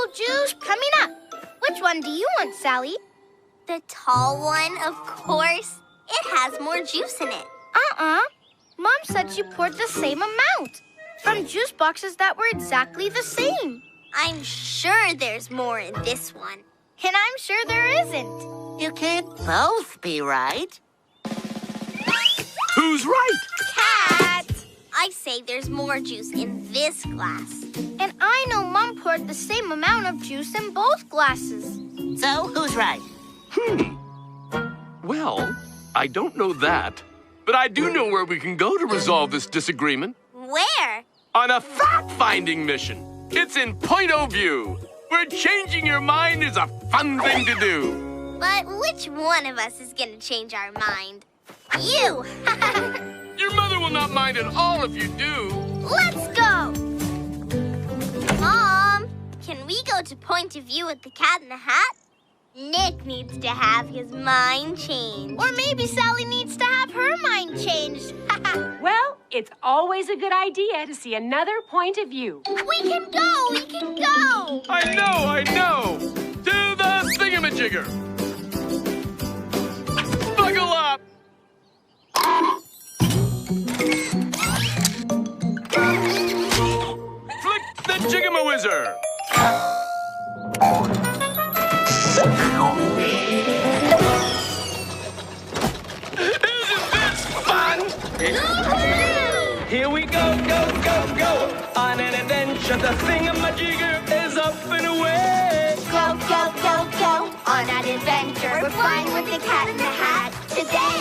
apple juice coming up. Which one do you want, Sally? The tall one, of course. It has more juice in it. Mom said she poured the same amount from juice boxes that were exactly the same. I'm sure there's more in this one. And I'm sure there isn't. You can't both be right. Who's right? Cat! I say there's more juice in this glass. And I know Mom poured the same amount of juice in both glasses. So, who's right? Well, I don't know that, but I do know where we can go to resolve this disagreement. Where? On a fact-finding mission. It's in Point of View, where changing your mind is a fun thing to do. But which one of us is gonna change our mind? You! Your mother will not mind at all if you do. Let's go! Mom, can we go to Point of View with the Cat in the Hat? Nick needs to have his mind changed. Or maybe Sally needs to have her mind changed. Well, it's always a good idea to see another point of view. We can go! We can go! I know! Do the thingamajigger! Buckle up! Flick the jiggamawizzer! Isn't this fun? Here we go, go, go, go. On an adventure, the thingamajigger is up and away. Go, go, go, go. On an adventure, we're flying with the Cat in the Hat today.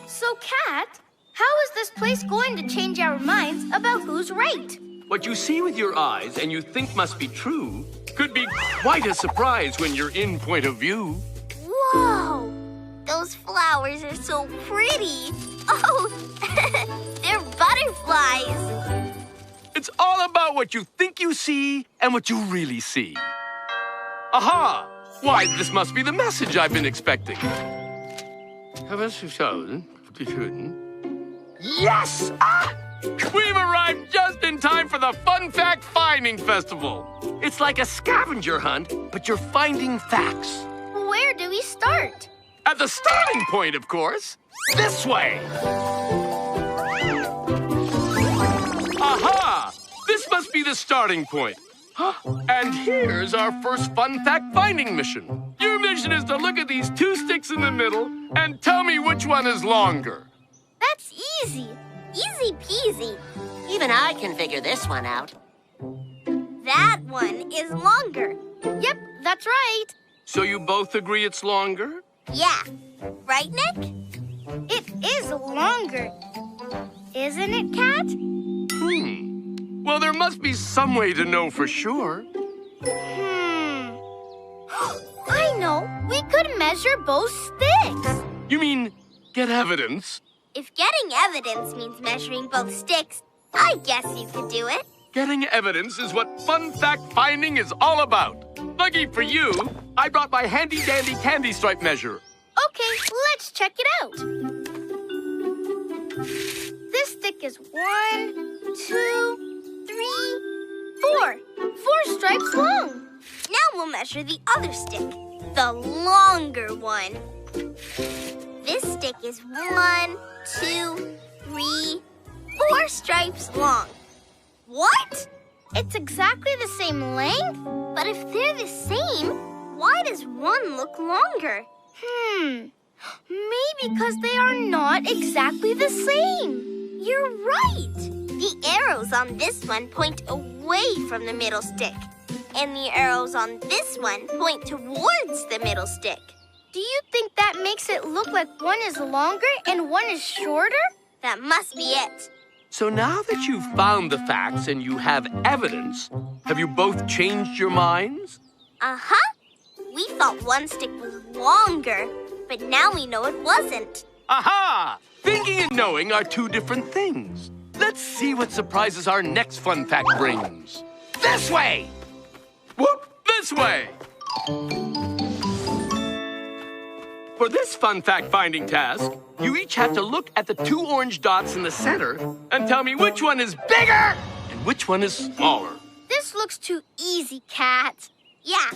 So, Cat, how is this place going to change our minds about who's right? What you see with your eyes and you think must be true could be quite a surprise when you're in Point of View. Whoa! Those flowers are so pretty. Oh, they're butterflies. It's all about what you think you see and what you really see. Aha! Why, this must be the message I've been expecting. Yes! Ah! We've arrived just in time for the Fun Fact Finding Festival. It's like a scavenger hunt, but you're finding facts. Where do we start? At the starting point, of course. This way. Aha! This must be the starting point. And here's our first Fun Fact Finding mission. Your mission is to look at these two sticks in the middle and tell me which one is longer. That's easy. Easy peasy. Even I can figure this one out. That one is longer. Yep, that's right. So you both agree it's longer? Yeah. Right, Nick? It is longer. Isn't it, Cat? Well, there must be some way to know for sure. I know. We could measure both sticks. You mean get evidence? If getting evidence means measuring both sticks, I guess you could do it. Getting evidence is what Fun Fact Finding is all about. Lucky for you, I brought my handy-dandy candy stripe measure. Okay, let's check it out. This stick is 1, 2, 3, 4. 4 stripes long. Now we'll measure the other stick, the longer one. This stick is 1, 2, 3, 4 stripes long. What? It's exactly the same length. But if they're the same, why does one look longer? Maybe because they are not exactly the same. You're right. The arrows on this one point away from the middle stick. And the arrows on this one point towards the middle stick. Do you think that makes it look like one is longer and one is shorter? That must be it. So now that you've found the facts and you have evidence, have you both changed your minds? Uh-huh. We thought one stick was longer, but now we know it wasn't. Aha! Thinking and knowing are two different things. Let's see what surprises our next fun fact brings. This way! Whoop! This way! For this fun fact-finding task, you each have to look at the 2 orange dots in the center and tell me which one is bigger and which one is smaller. This looks too easy, Cat. Yeah.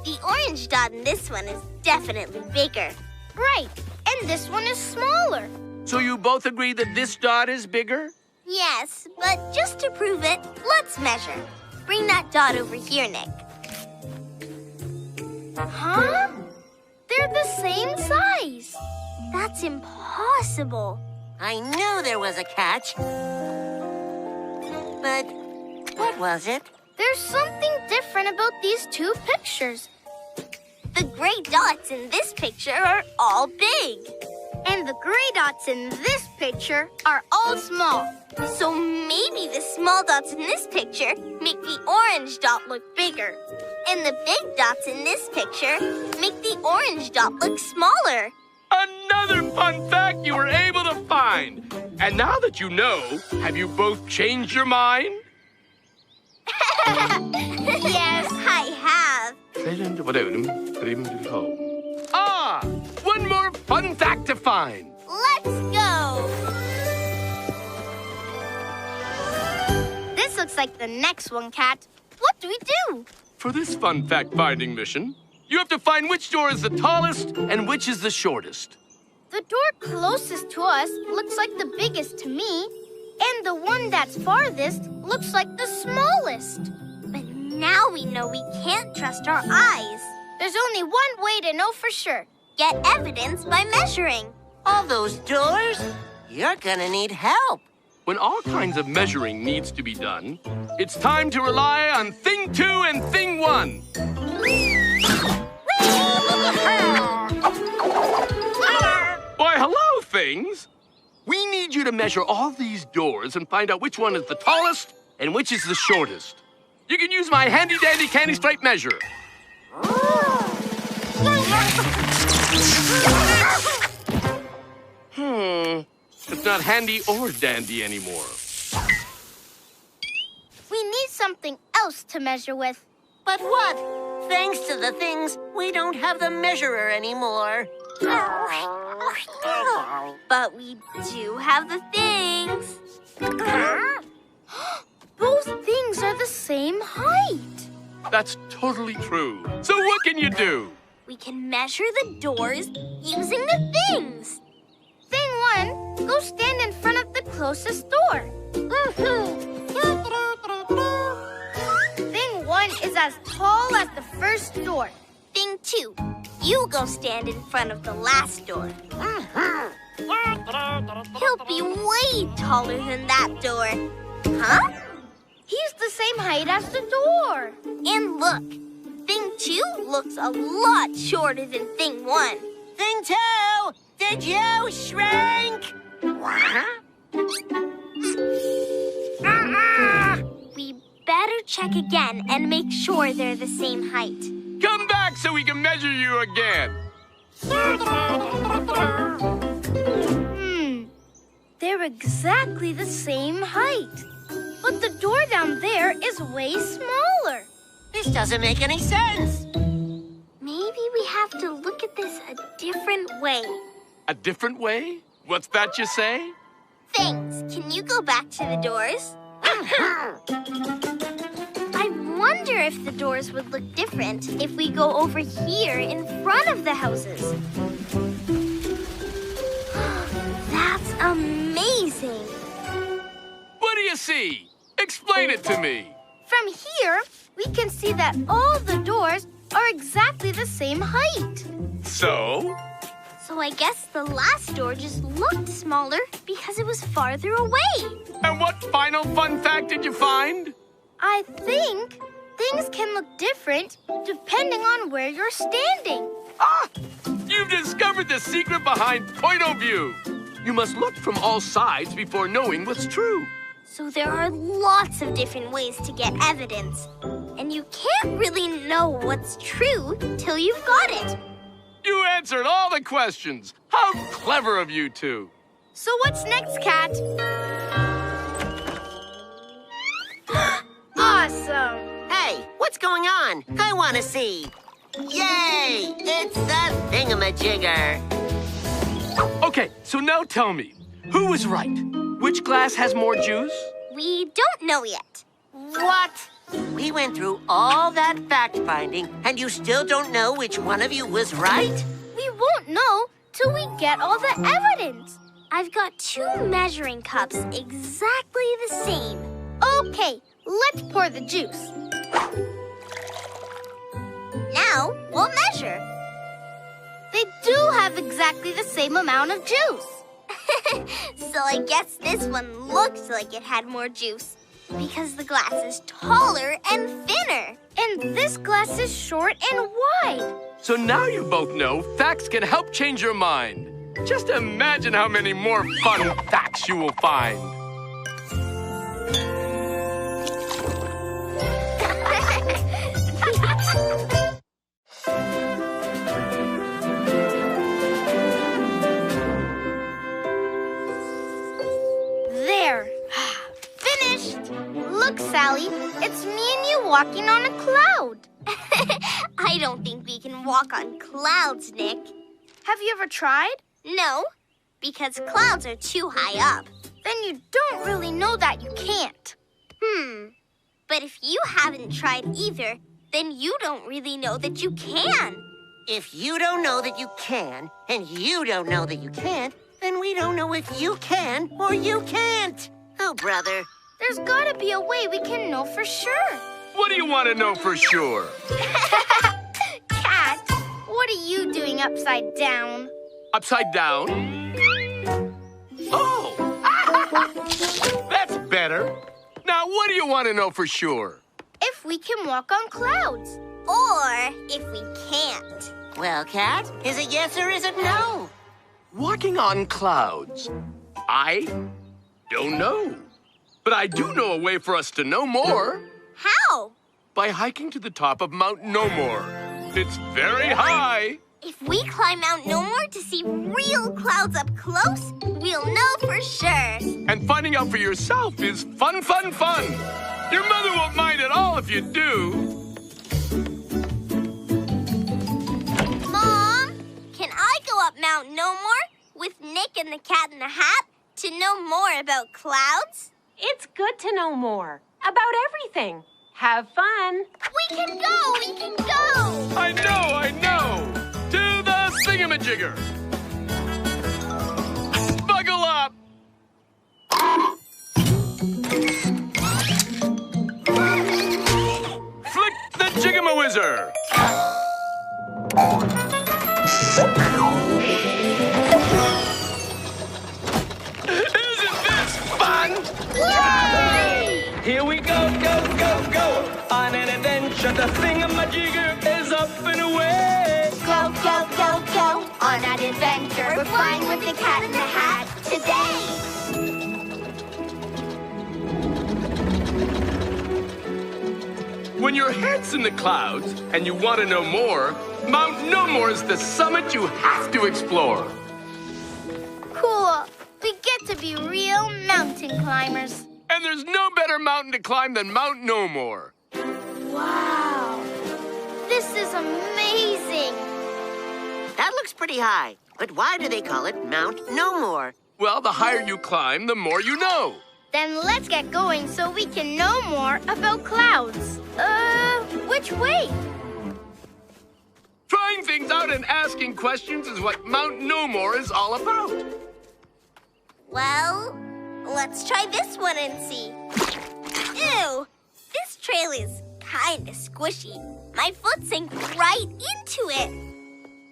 The orange dot in this one is definitely bigger. Right, and this one is smaller. So you both agree that this dot is bigger? Yes, but just to prove it, let's measure. Bring that dot over here, Nick. Huh? They're the same size. That's impossible. I knew there was a catch. But what was it? There's something different about these 2 pictures. The gray dots in this picture are all big. And the gray dots in this picture are all small. So maybe the small dots in this picture make the orange dot look bigger. And the big dots in this picture make the orange dot look smaller. Another fun fact you were able to find. And now that you know, have you both changed your mind? Yes, I have. Ah, one more fun fact to find. Let's go. This looks like the next one, Cat. What do we do? For this fun fact-finding mission, you have to find which door is the tallest and which is the shortest. The door closest to us looks like the biggest to me, and the one that's farthest looks like the smallest. But now we know we can't trust our eyes. There's only one way to know for sure. Get evidence by measuring. All those doors? You're gonna need help. When all kinds of measuring needs to be done, it's time to rely on Thing 2 and Thing 1. Why, hello, Things. We need you to measure all these doors and find out which one is the tallest and which is the shortest. You can use my handy-dandy candy stripe measure. It's not handy or dandy anymore. We need something else to measure with. But what? Thanks to the things, we don't have the measurer anymore. But we do have the things. Those things are the same height. That's totally true. So what can you do? We can measure the doors using the things. Thing 1, go stand in front of the closest door. Thing 1 is as tall as the first door. Thing 2, you go stand in front of the last door. He'll be way taller than that door. Huh? He's the same height as the door. And look, Thing 2 looks a lot shorter than Thing 1. Thing 2, did you shrink? We better check again and make sure they're the same height. Come back so we can measure you again. They're exactly the same height. But the door down there is way smaller. This doesn't make any sense. Maybe we have to look at this a different way. A different way? What's that you say? Thanks. Can you go back to the doors? I wonder if the doors would look different if we go over here in front of the houses. That's amazing. What do you see? Explain it to me. From here, we can see that all the doors are exactly the same height. So? So I guess the last door just looked smaller because it was farther away. And what final fun fact did you find? I think things can look different depending on where you're standing. Ah! You've discovered the secret behind point of view. You must look from all sides before knowing what's true. So there are lots of different ways to get evidence. And you can't really know what's true till you've got it. You answered all the questions. How clever of you two. So what's next, Cat? Awesome. Hey, what's going on? I want to see. Yay! It's the thingamajigger. Okay, so now tell me, who was right? Which glass has more juice? We don't know yet. What? We went through all that fact-finding, and you still don't know which one of you was right? We won't know till we get all the evidence. I've got 2 measuring cups exactly the same. Okay, let's pour the juice. Now we'll measure. They do have exactly the same amount of juice. So I guess this one looked like it had more juice because the glass is taller and thinner. And this glass is short and wide. So now you both know facts can help change your mind. Just imagine how many more fun facts you will find. There. Finished. Look, Sally, it's me and you walking on a cloud. I don't think we can walk on clouds, Nick. Have you ever tried? No, because clouds are too high up. Then you don't really know that you can't. But if you haven't tried either, then you don't really know that you can. If you don't know that you can, and you don't know that you can't, then we don't know if you can or you can't. Oh, brother. There's gotta be a way we can know for sure. What do you want to know for sure? Cat, what are you doing upside down? Upside down? Oh! That's better. Now, what do you want to know for sure? If we can walk on clouds. Or if we can't. Well, Cat, is it yes or is it no? Walking on clouds. I don't know. But I do know a way for us to know more. How? By hiking to the top of Mount No More. It's very high. If we climb Mount No More to see real clouds up close, we'll know for sure. And finding out for yourself is fun, fun, fun. Your mother won't mind at all if you do. Mom, can I go up Mount No More with Nick and the Cat in the Hat to know more about clouds? It's good to know more about everything. Have fun. We can go! We can go! I know. To the thingamajigger. Buckle up. Flick the jiggamawizzer. Isn't this fun? Yay! Here we go, go. On an adventure, the thingamajigger is up and away. Go, go, go, go! On that adventure, we're flying with the Cat in the Hat today! When your head's in the clouds and you want to know more, Mount No More is the summit you have to explore. Cool. We get to be real mountain climbers. And there's no better mountain to climb than Mount No More. Wow. This is amazing. That looks pretty high. But why do they call it Mount No More? Well, the higher you climb, the more you know. Then let's get going so we can know more about clouds. Which way? Trying things out and asking questions is what Mount No More is all about. Well, let's try this one and see. Ew! This trail is kinda squishy. My foot sank right into it.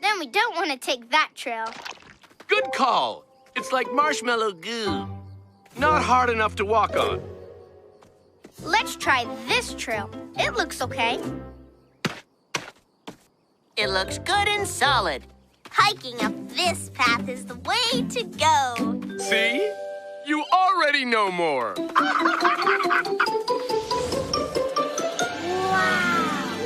Then we don't want to take that trail. Good call. It's like marshmallow goo. Not hard enough to walk on. Let's try this trail. It looks okay. It looks good and solid. Hiking up this path is the way to go. See? You already know more. Wow!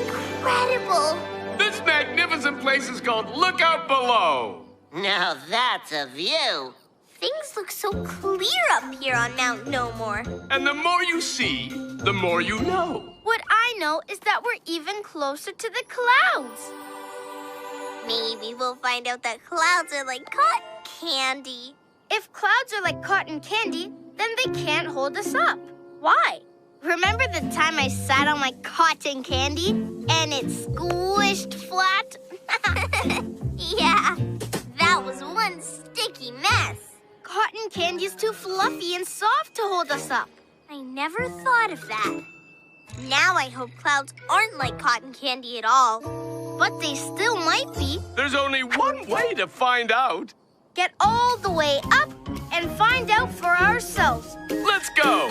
Incredible! This magnificent place is called Lookout Below. Now that's a view. Things look so clear up here on Mount No More. And the more you see, the more you know. What I know is that we're even closer to the clouds. Maybe we'll find out that clouds are like cotton candy. If clouds are like cotton candy, then they can't hold us up. Why? Remember the time I sat on my cotton candy and it squished flat? Yeah, that was one sticky mess. Cotton candy is too fluffy and soft to hold us up. I never thought of that. Now I hope clouds aren't like cotton candy at all. But they still might be. There's only one way to find out. Get all the way up and find out for ourselves. Let's go.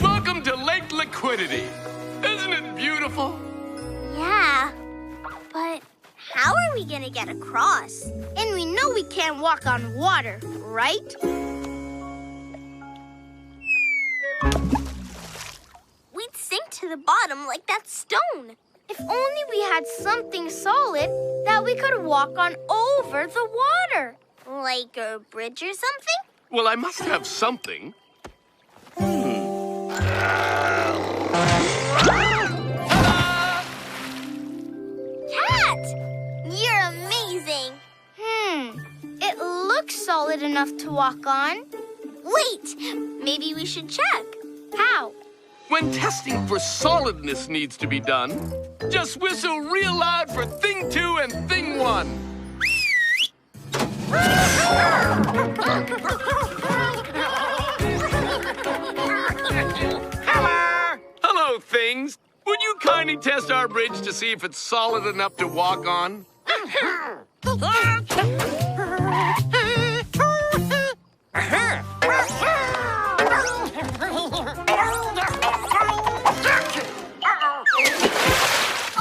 Welcome to Lake Liquidity. Isn't it beautiful? Yeah, but how are we gonna get across? And we know we can't walk on water, right? We'd sink to the bottom like that stone. If only we had something solid that we could walk on over the water. Like a bridge or something? Well, I must have something. Cat! You're amazing! It looks solid enough to walk on. Wait, maybe we should check. How? When testing for solidness needs to be done, just whistle real loud for thing 2 and thing 1. Hello! Hello, things. Would you kindly test our bridge to see if it's solid enough to walk on?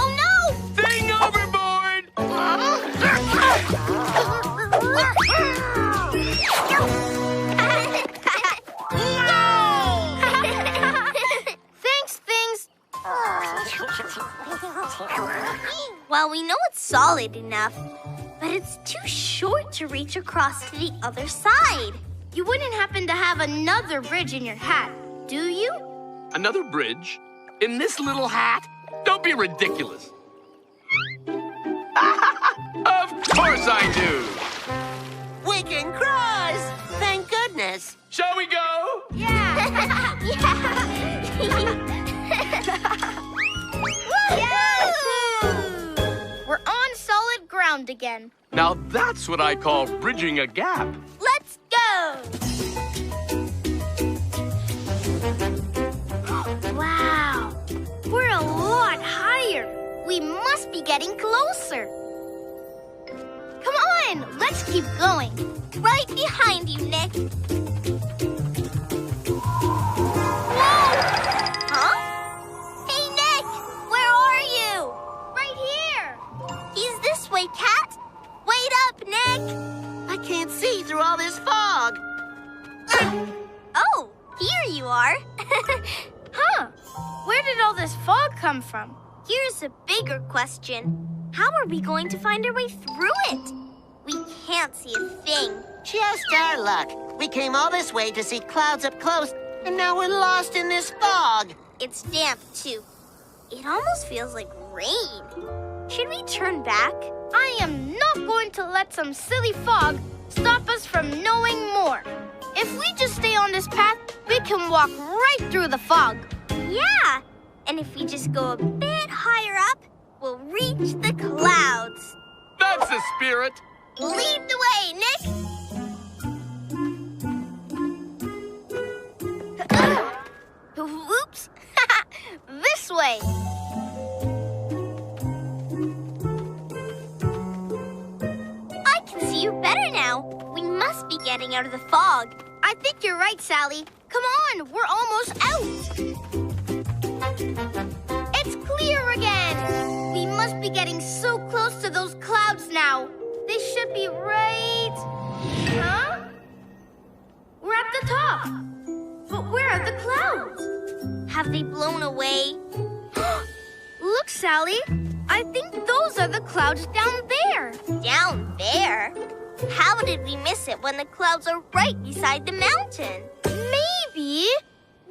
Oh no! Thing overboard! Thanks, things. Well, we know it's solid enough, but it's too short to reach across to the other side. You wouldn't happen to have another bridge in your hat, do you? Another bridge? In this little hat? Don't be ridiculous. Of course I do. We can cross! Thank goodness! Shall we go? Yeah. We're on solid ground again. Now that's what I call bridging a gap. Let's go! Wow. We're a lot higher. We must be getting closer. Come on, let's keep going. Right behind you, Nick. Whoa! Huh? Hey, Nick! Where are you? Right here. He's this way, Cat. Wait up, Nick! I can't see through all this fog. Oh, here you are. Huh? Where did all this fog come from? Here's a bigger question. How are we going to find our way through it? We can't see a thing. Just our luck. We came all this way to see clouds up close, and now we're lost in this fog. It's damp, too. It almost feels like rain. Should we turn back? I am not going to let some silly fog stop us from knowing more. If we just stay on this path, we can walk right through the fog. Yeah! And if we just go a bit higher up, we'll reach the clouds. That's the spirit. Lead the way, Nick! Whoops. This way. I can see you better now. We must be getting out of the fog. I think you're right, Sally. Come on, we're almost out. It's clear again. We must be getting so close to those clouds now. They should be right... Huh? We're at the top. But where are the clouds? Have they blown away? Look, Sally. I think those are the clouds down there. Down there? How did we miss it when the clouds are right beside the mountain? Maybe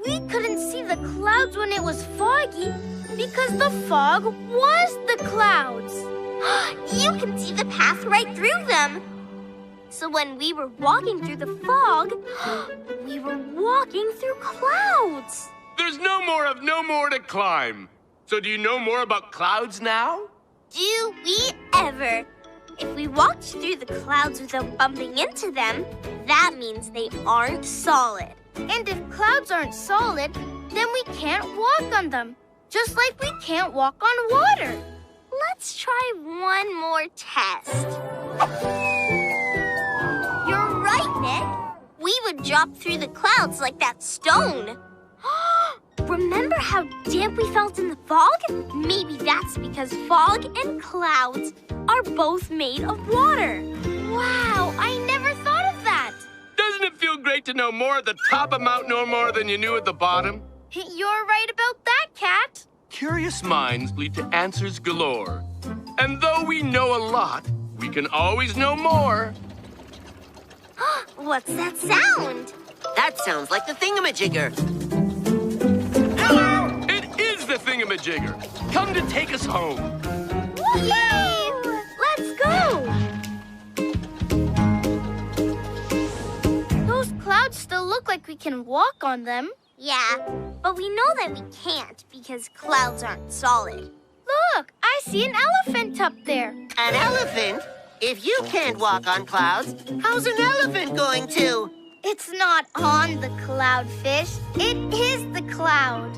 We couldn't see the clouds when it was foggy because the fog was the clouds. You can see the path right through them. So when we were walking through the fog, we were walking through clouds. There's no more to climb. So do you know more about clouds now? Do we ever? If we walked through the clouds without bumping into them, that means they aren't solid. And if clouds aren't solid, then we can't walk on them. Just like we can't walk on water. Let's try one more test. You're right, Nick. We would drop through the clouds like that stone. Remember how damp we felt in the fog? Maybe that's because fog and clouds are both made of water. Wow, I never thought of that. Doesn't it feel great to know more at the top of Mount No More than you knew at the bottom? You're right about that, Cat. Curious minds lead to answers galore. And though we know a lot, we can always know more. What's that sound? That sounds like the thingamajigger. It is the thingamajigger. Come to take us home. Yay! Let's go! Those clouds still look like we can walk on them. Yeah, but we know that we can't because clouds aren't solid. Look, I see an elephant up there. An elephant? If you can't walk on clouds, how's an elephant going to? It's not on the cloud, Fish. It is the cloud.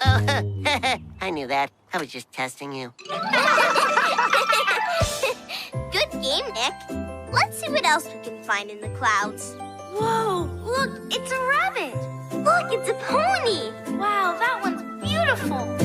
Oh, I knew that. I was just testing you. Good game, Nick. Let's see what else we can find in the clouds. Whoa, look, it's a rabbit. Look, it's a pony. Wow, that one's beautiful.